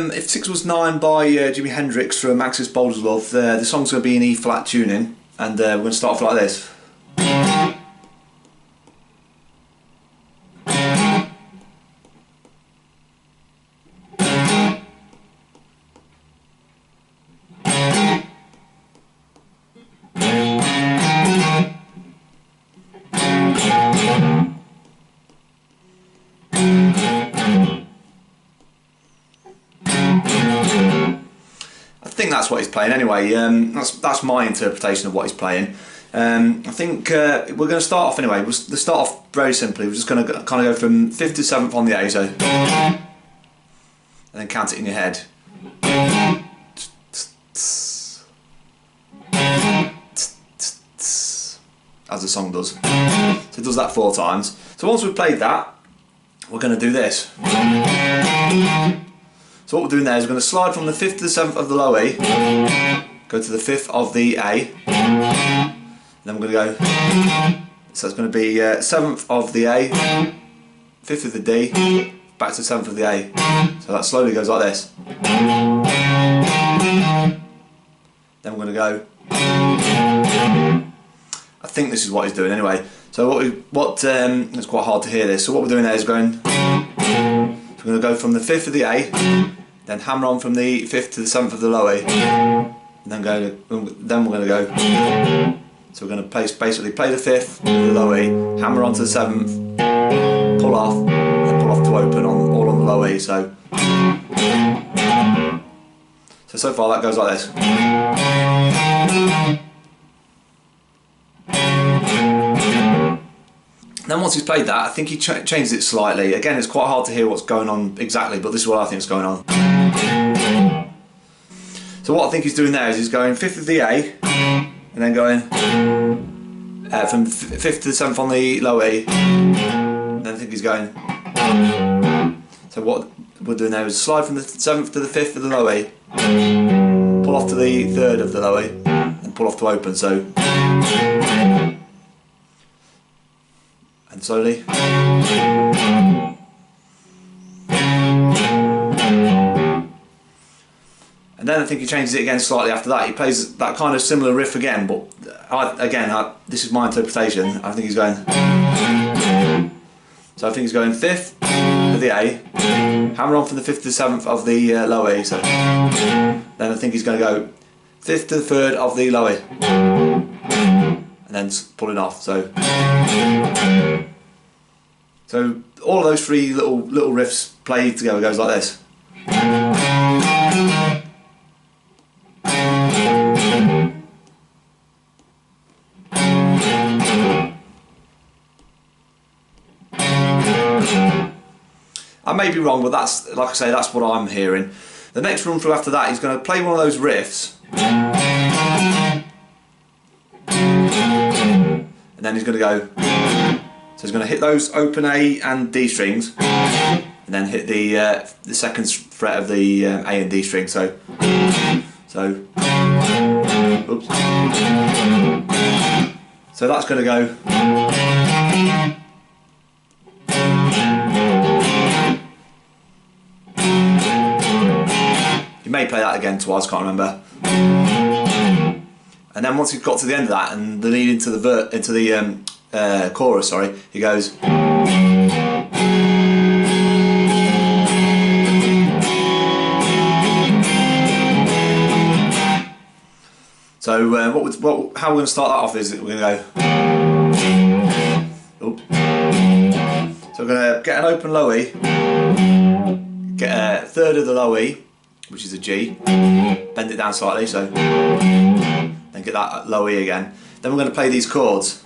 If 6 Was 9 by Jimi Hendrix from Axis Boulder's Love, the song's going to be in E flat tuning, and we're going to start off like this. I think that's what he's playing anyway. That's my interpretation of what he's playing. I think we're going to start off anyway. We'll start off very simply. We're just going to kind of go from 5th to 7th on the A, so, and then count it in your head. As the song does. So it does that 4 times. So once we've played that, we're going to do this. So what we're doing there is we're going to slide from the 5th to the 7th of the low E, go to the 5th of the A, then we're going to go, so it's going to be 7th of the A, 5th of the D, back to 7th of the A. So that slowly goes like this. Then we're going to go, I think this is what he's doing anyway. So it's quite hard to hear this, so what we're doing there is going, we're going to go from the 5th of the A, then hammer on from the 5th to the 7th of the low E, and then we're going to go, so we're going to basically play the 5th of the low E, hammer on to the 7th, pull off, and pull off to open all on the low E, so far that goes like this. Then once he's played that, I think he changes it slightly. Again, it's quite hard to hear what's going on exactly, but this is what I think is going on. So what I think he's doing there is he's going 5th of the A, and then going from 5th to the 7th on the low E, and then I think he's going. So what we're doing there is slide from the 7th to the 5th of the low E, pull off to the 3rd of the low E, and pull off to open, so. And slowly. And then I think he changes it again slightly after that. He plays that kind of similar riff again, but this is my interpretation. I think he's going. So I think he's going 5th of the A, hammer on from the 5th to the 7th of the low E. So then I think he's going to go 5th to the 3rd of the low E, and then pulling off. So all of those 3 little riffs played together goes like this. I may be wrong, but that's, like I say, that's what I'm hearing. The next run through after that, he's going to play one of those riffs, and then he's going to go. So he's going to hit those open A and D strings, and then hit the 2nd fret of the A and D string. So, oops. So that's going to go. You may play that again twice, can't remember. And then once you've got to the end of that and the lead into the chorus, sorry, he goes. So how we're going to start that off is we're going to go. Oops. So we're going to get an open low E, get a 3rd of the low E, which is a G, bend it down slightly, so then get that low E again. Then we're going to play these chords.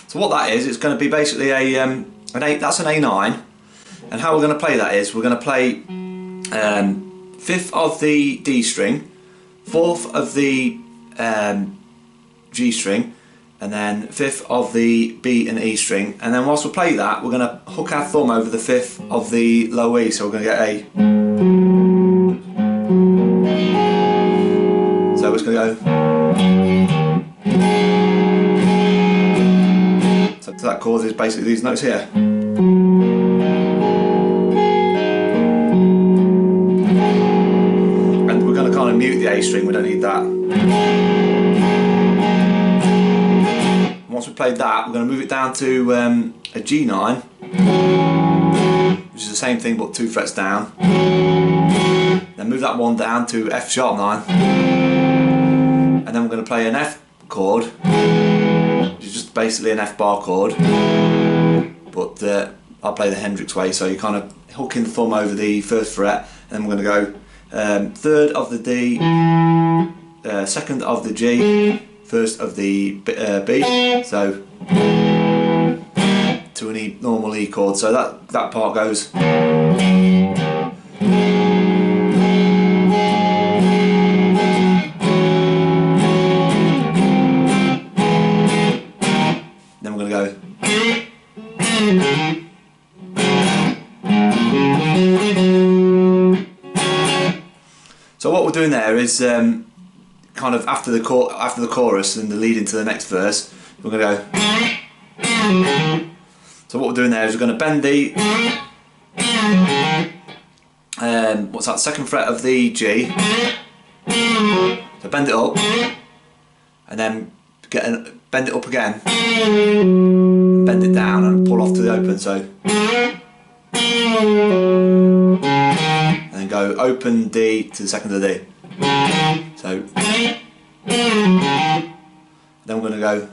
So what that is, it's going to be basically that's an A9, and how we're going to play that is we're going to play 5th of the D string, 4th of the G string, and then 5th of the B and E string, and then whilst we play that, we're going to hook our thumb over the 5th of the low E, so we're going to get a. So it's going to go. So to that chords is basically these notes here. And we're going to kind of mute the A string, we don't need that. Once we've played that, we're going to move it down to a G9, which is the same thing but 2 frets down. Then move that one down to F sharp 9, and then we're going to play an F chord, which is just basically an F bar chord, but I'll play the Hendrix way, so you're kind of hooking the thumb over the 1st fret, and then we're going to go 3rd of the D, 2nd of the G, 1st of the B, so to an E, normal E chord. So that part goes. Then we're going to go. So what we're doing there is kind of after the chorus and the lead into the next verse, we're going to go. So what we're doing there is we're going to bend the what's that, 2nd fret of the G, so bend it up, and then bend it up again, bend it down and pull off to the open, so, and then go open D to the 2nd of the D. So then we're going to go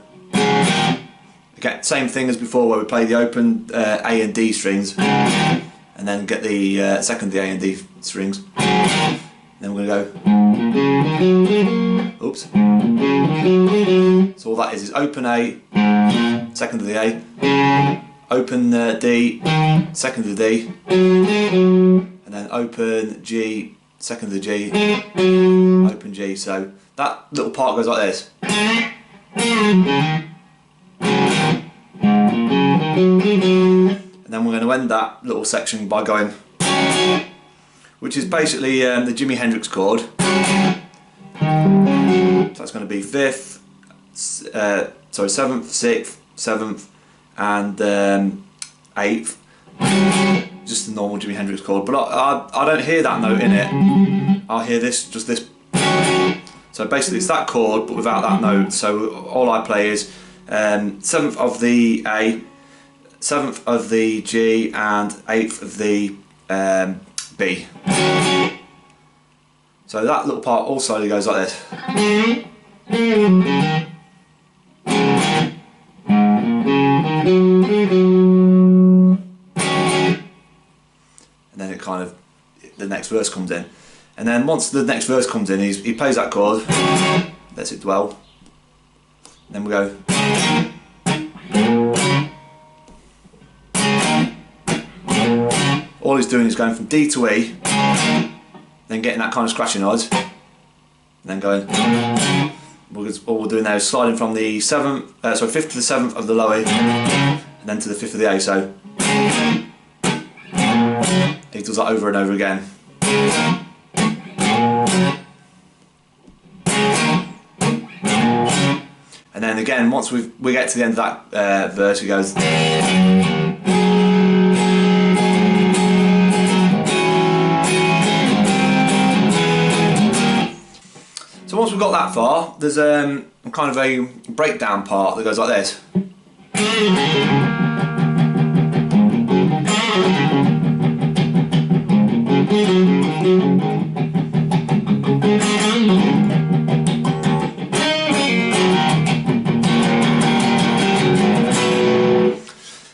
again, same thing as before where we play the open A and D strings, and then get the 2nd the A and D strings. Then we're going to go. Oops. So all that is open A, 2nd of the A, open D, 2nd of the D, and then open G, 2nd of the G, open G. So that little part goes like this. And then we're going to end that little section by going, which is basically the Jimi Hendrix chord. So that's going to be 5th, 7th, 6th, 7th, and 8th. Just the normal Jimi Hendrix chord, but I don't hear that note in it. I hear this, just this. So basically it's that chord but without that note. So all I play is 7th of the A, 7th of the G, and 8th of the B. So that little part all slowly goes like this. And then it kind of, the next verse comes in. And then once the next verse comes in, he plays that chord, lets it dwell. And then we go. All he's doing is going from D to E, then getting that kind of scratchy noise, and then going. All we're doing now is sliding from the 5th to the 7th of the low E, and then to the 5th of the A. So he does that over and over again. And then again, once we get to the end of that verse, he goes. So once we've got that far, there's kind of a breakdown part that goes like this.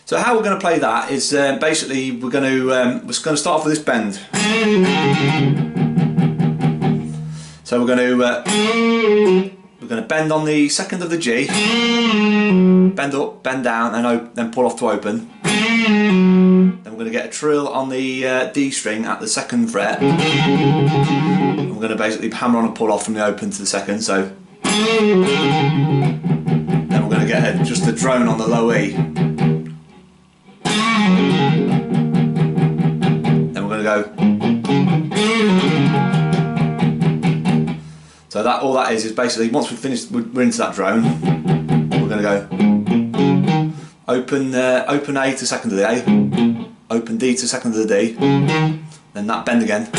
So how we're going to play that is basically we're going to start off with this bend. So we're going to bend on the 2nd of the G, bend up, bend down, and then pull off to open. Then we're going to get a trill on the D string at the 2nd fret. And we're going to basically hammer on and pull off from the open to the 2nd. So then we're going to get just a drone on the low E. Then we're going to go. So that all that is basically once we've finished, we're into that drone. We're going to go open A to second of the A, open D to second of the D, then that bend again,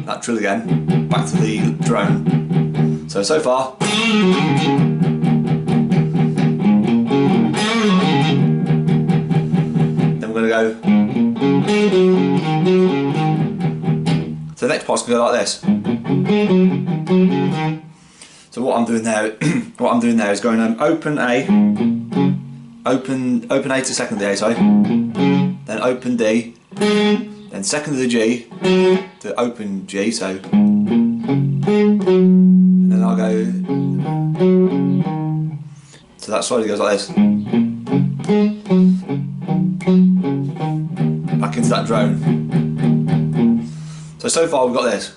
that trill again, back to the drone. So far. Then we're going to go. So the next part's going to go like this. So what I'm doing there, is going open A, open A to second of the A, sorry, then open D, then second of the G to open G, so, and then I'll go, so that slowly goes like this, back into that drone. So far we've got this.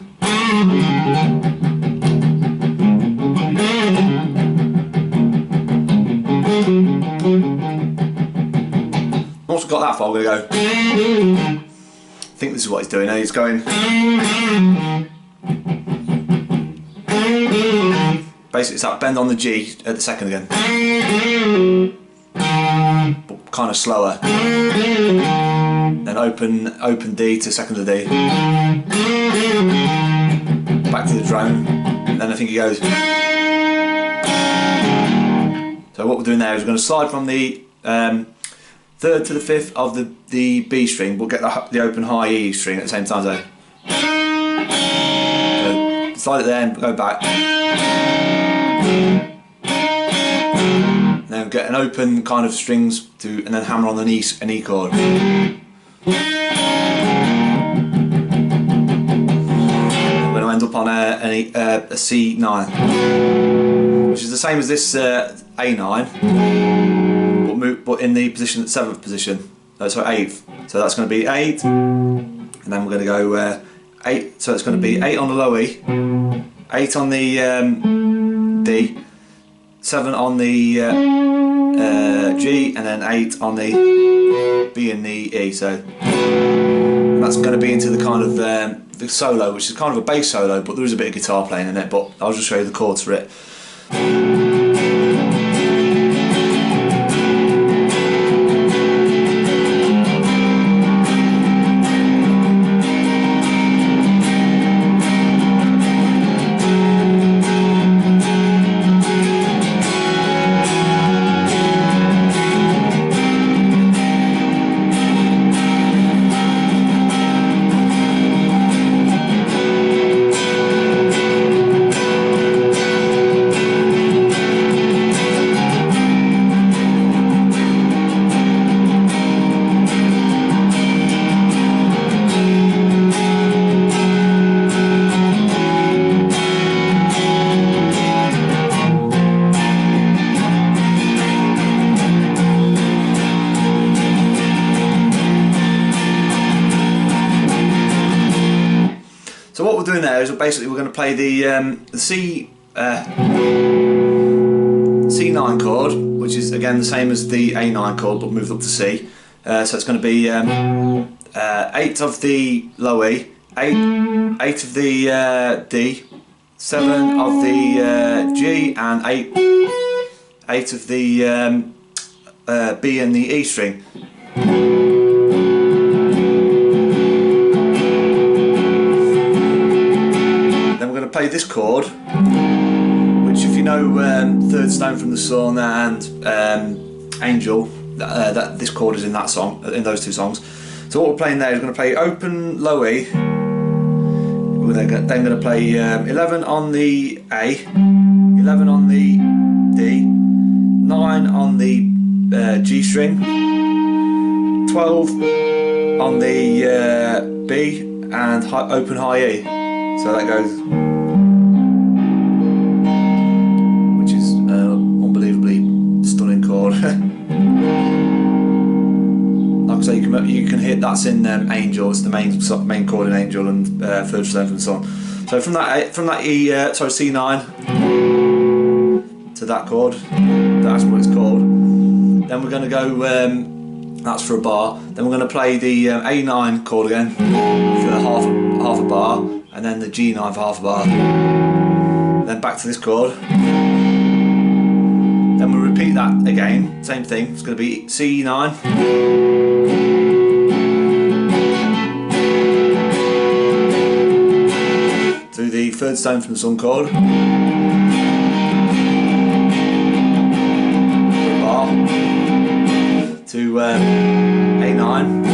Once we've got that far, we're going to go. I think this is what he's doing. He's going. Basically, it's that bend on the G at the second again, but kind of slower. Then open D to second of D, back to the drone, and then I think he goes. So what we're doing there is we're going to slide from the third to the fifth of the B string, but get the open high E string at the same time. So slide it there and go back. And then get an open kind of strings to, and then hammer on an E chord. We're going to end up on a C9, which is the same as this A9, but in the position, 7th position, sorry, 8th. So that's going to be 8, and then we're going to go 8. So it's going to be 8 on the low E, 8 on the D, 7 on the G, and then 8 on the B and the E. So and that's going to be into the kind of the solo, which is kind of a bass solo, but there is a bit of guitar playing in it. But I'll just show you the chords for it. So what we're doing there is basically we're going to play the C9 chord, which is again the same as the A9 chord but moved up to C. So it's going to be 8 of the low E, 8 of the D, 7 of the G, and 8 of the B and the E string. Play this chord, which if you know Third Stone from the Sun and Angel, that this chord is in that song, in those two songs. So what we're playing there is going to play open low E. We're then going to play 11 on the A, 11 on the D, 9 on the G string, 12 on the B, and open high E. So that goes. Like I say, you can hit that's in Angel. It's the main chord in Angel and Third Stone from the Sun. So from that C9 to that chord, that's what it's called. Then we're going to go. That's for a bar. Then we're going to play the A9 chord again for half a bar, and then the G9 for half a bar. Then back to this chord. Then we'll repeat that again, same thing. It's going to be C9, to the third stone from the sung chord, bar, to A9,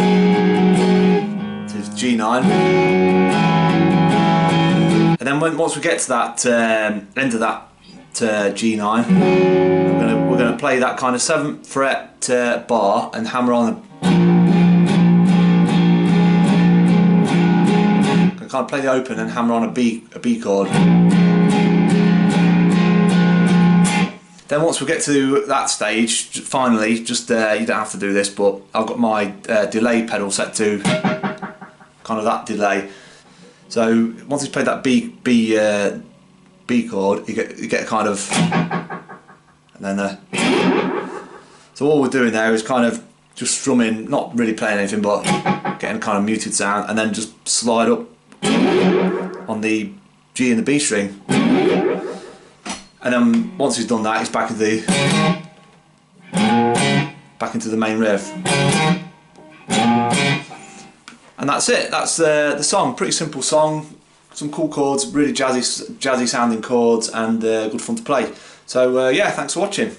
to G9, and then once we get to that end of that G9, we're gonna play that kind of 7th fret bar and hammer on kind of play the open and hammer on a B chord. Then once we get to that stage, finally, just you don't have to do this, but I've got my delay pedal set to kind of that delay. So once he's played that B chord, you get a kind of, and then so all we're doing there is kind of just strumming, not really playing anything, but getting a kind of muted sound, and then just slide up on the G and the B string, and then once he's done that, he's back into the main riff, and that's it. That's the song. Pretty simple song. Some cool chords, really jazzy sounding chords, and good fun to play. So yeah, thanks for watching.